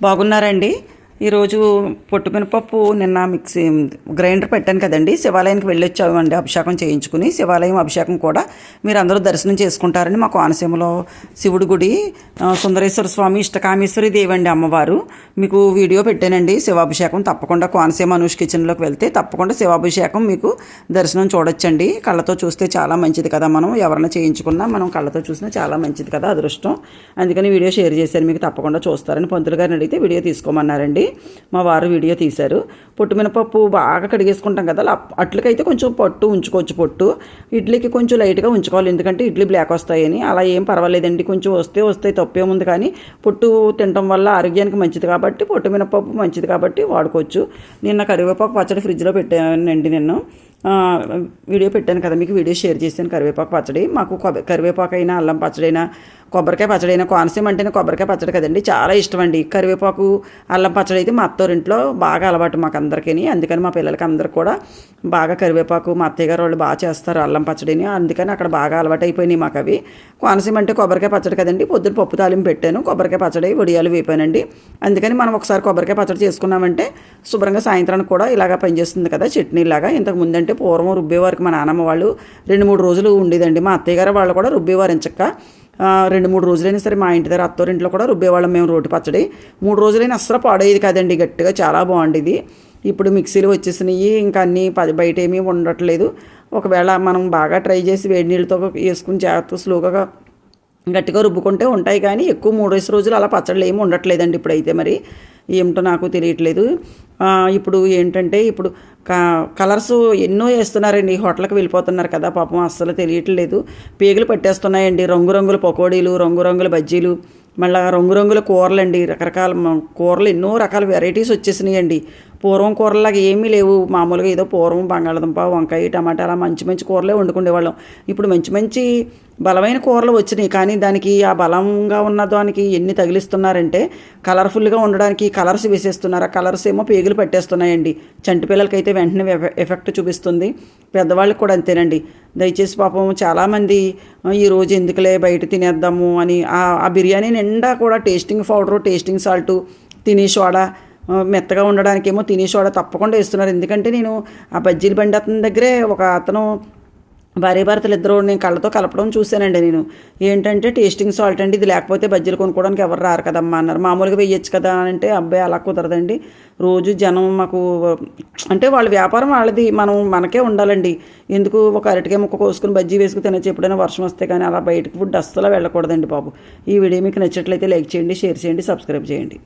బాగున్నారండి. ఈరోజు పొట్టు మినపప్పు నిన్న మిక్సీ గ్రైండర్ పెట్టాను కదండి. శివాలయానికి వెళ్ళొచ్చామండి అభిషేకం చేయించుకుని. శివాలయం అభిషేకం కూడా మీరు అందరూ దర్శనం చేసుకుంటారని మా కోనసీమలో శివుడి గుడి సుందరేశ్వర స్వామి ఇష్టకామేశ్వరి దేవండి అమ్మవారు. మీకు వీడియో పెట్టానండి శివాభిషేకం. తప్పకుండా కోనసీమ అనూష్ కిచెన్లోకి వెళ్తే తప్పకుండా శివాభిషేకం మీకు దర్శనం చూడొచ్చండి. కళ్ళతో చూస్తే చాలా మంచిది కదా. మనం ఎవరైనా చేయించుకున్నా మనం కళ్ళతో చూసినా చాలా మంచిది కదా, అదృష్టం. అందుకని వీడియో షేర్ చేశారు, మీకు తప్పకుండా చూస్తారని పంతులు గారిని అడిగితే వీడియో తీసుకోమన్నారండి. మా వారు వీడియో తీశారు. పొట్టు మినపప్పు బాగా కడిగేసుకుంటాం కదా, అట్లకైతే కొంచెం పొట్టు ఉంచుకోవచ్చు. పొట్టు ఇడ్లీకి కొంచెం లైట్గా ఉంచుకోవాలి, ఎందుకంటే ఇడ్లీ బ్లాక్ వస్తాయని. అలా ఏం పర్వాలేదండి, కొంచెం వస్తే తప్పేముంది. కానీ పొట్టు తినడం వల్ల ఆరోగ్యానికి మంచిది కాబట్టి, పొట్టు మినపప్పు మంచిది కాబట్టి వాడుకోవచ్చు. నిన్న కరివేపాకు పచ్చడి ఫ్రిడ్జ్లో పెట్టానండి. నిన్న వీడియో పెట్టాను కదా మీకు, వీడియో షేర్ చేశాను. కరివేపాకు పచ్చడి మాకు కరివేపాకు అయినా అల్లం పచ్చడైనా కొబ్బరికాయ పచ్చడి అయినా, కోనసీమ అంటేనే కొబ్బరికాయ పచ్చడి కదండి, చాలా ఇష్టం అండి. కరివేపాకు అల్లం పచ్చడి అయితే మా అత్తోరింట్లో బాగా అలవాటు మాకు అందరికీ. అందుకని మా పిల్లలకి అందరికి కూడా బాగా కరివేపాకు, మా అత్తయ్య గారు వాళ్ళు బాగా చేస్తారు అల్లం పచ్చడిని. అందుకని అక్కడ బాగా అలవాటు అయిపోయినాయి మాకు అవి. కోనసీమ అంటే కొబ్బరికాయ పచ్చడి కదండి. పొద్దున్న పప్పు తాలింపు పెట్టాను, కొబ్బరికాయ పచ్చడి వడియాలు వేపానండి. అందుకని మనం ఒకసారి కొబ్బరికాయ పచ్చడి చేసుకున్నామంటే శుభ్రంగా సాయంత్రానికి కూడా ఇలాగా పనిచేస్తుంది కదా, చట్నీలాగా. ఇంతకు ముందంటే పూర్వం రుబ్బేవారికి మా నాన్నమ్మ వాళ్ళు 2-3 రోజులు ఉండేదండి. మా అత్తయ్య గారు వాళ్ళు కూడా రుబ్బేవారు ఎంచక్క. 2-3 రోజులైనా సరే మా ఇంటి దగ్గర అత్తోరింట్లో కూడా రుబ్బేవాళ్ళం మేము రోటి పచ్చడి. 3 రోజులైనా అస్సలు పాడేది కాదండి, గట్టిగా చాలా బాగుండేది. ఇప్పుడు మిక్సీలు వచ్చేసినాయి, ఇంకా అన్నీ బయట ఏమీ ఉండట్లేదు. ఒకవేళ మనం బాగా ట్రై చేసి వేడి నీళ్ళతో వేసుకుని జాగ్రత్త స్లోగా గట్టిగా రుబ్బుకుంటే ఉంటాయి. కానీ ఎక్కువ 3 రోజులు అలా పచ్చళ్ళు ఏమి ఉండట్లేదండి ఇప్పుడైతే. మరి ఏమిటో నాకు తెలియట్లేదు. ఇప్పుడు ఏంటంటే ఇప్పుడు కలర్స్ ఎన్నో వేస్తున్నారండి. హోటల్కి వెళ్ళిపోతున్నారు కదా పాపం, అస్సలు తెలియట్లేదు. పేగులు పట్టేస్తున్నాయండి. రంగురంగుల పకోడీలు, రంగురంగుల బజ్జీలు, మళ్ళీ రంగురంగుల కూరలండి. రకరకాల కూరలు, ఎన్నో రకాల వెరైటీస్ వచ్చేసినాయండి. పూర్వం కూరలాగా ఏమీ లేవు. మామూలుగా ఏదో పూర్వం బంగాళదుంప, వంకాయ, టమాటా అలా మంచి మంచి కూరలే వండుకునేవాళ్ళం. ఇప్పుడు మంచి మంచి బలమైన కూరలు వచ్చినాయి. కానీ దానికి ఆ బలంగా ఉన్న దానికి ఎన్ని తగిలిస్తున్నారంటే కలర్ఫుల్గా ఉండడానికి కలర్స్ వేసేస్తున్నారు. ఆ కలర్స్ ఏమో పేగులు పట్టేస్తున్నాయండి. చంటి పిల్లలకైతే వెంటనే ఎఫెక్ట్ చూపిస్తుంది, పెద్దవాళ్ళకి కూడా అంతేనండి. దయచేసి పాపం చాలామంది ఈరోజు ఎందుకులే బయట తినేద్దాము అని ఆ బిర్యానీ నిండా కూడా టేస్టింగ్ పౌడరు, టేస్టింగ్ సాల్టు, తినే సోడా, మెత్తగా ఉండడానికేమో తినే సోడా తప్పకుండా వేస్తున్నారు. ఎందుకంటే నేను ఆ బజ్జీల బండి అతని దగ్గరే ఒక అతను భార్యాభర్తలు ఇద్దరు నేను కళ్ళతో కలపడం చూశానండి. నేను ఏంటంటే టేస్టింగ్ సాల్ట్ అండి, ఇది లేకపోతే బజ్జీలు కొనుక్కోవడానికి ఎవరు రారు కదమ్మా అన్నారు. మామూలుగా వేయచ్చు కదా అంటే అబ్బాయి అలా కుదరదండి. రోజు జనం మాకు అంటే వాళ్ళ వ్యాపారం వాళ్ళది, మనం మనకే ఉండాలండి. ఎందుకు ఒక అరటికాయ ముక్క కోసుకుని బజ్జీ వేసుకుని తినచ్చు ఎప్పుడైనా వర్షం వస్తే. కానీ అలా బయటకు ఫుడ్ అస్సలు వెళ్ళకూడదండి బాబు. ఈ వీడియో మీకు నచ్చట్లయితే లైక్ చేయండి, షేర్ చేయండి, సబ్స్క్రైబ్ చేయండి.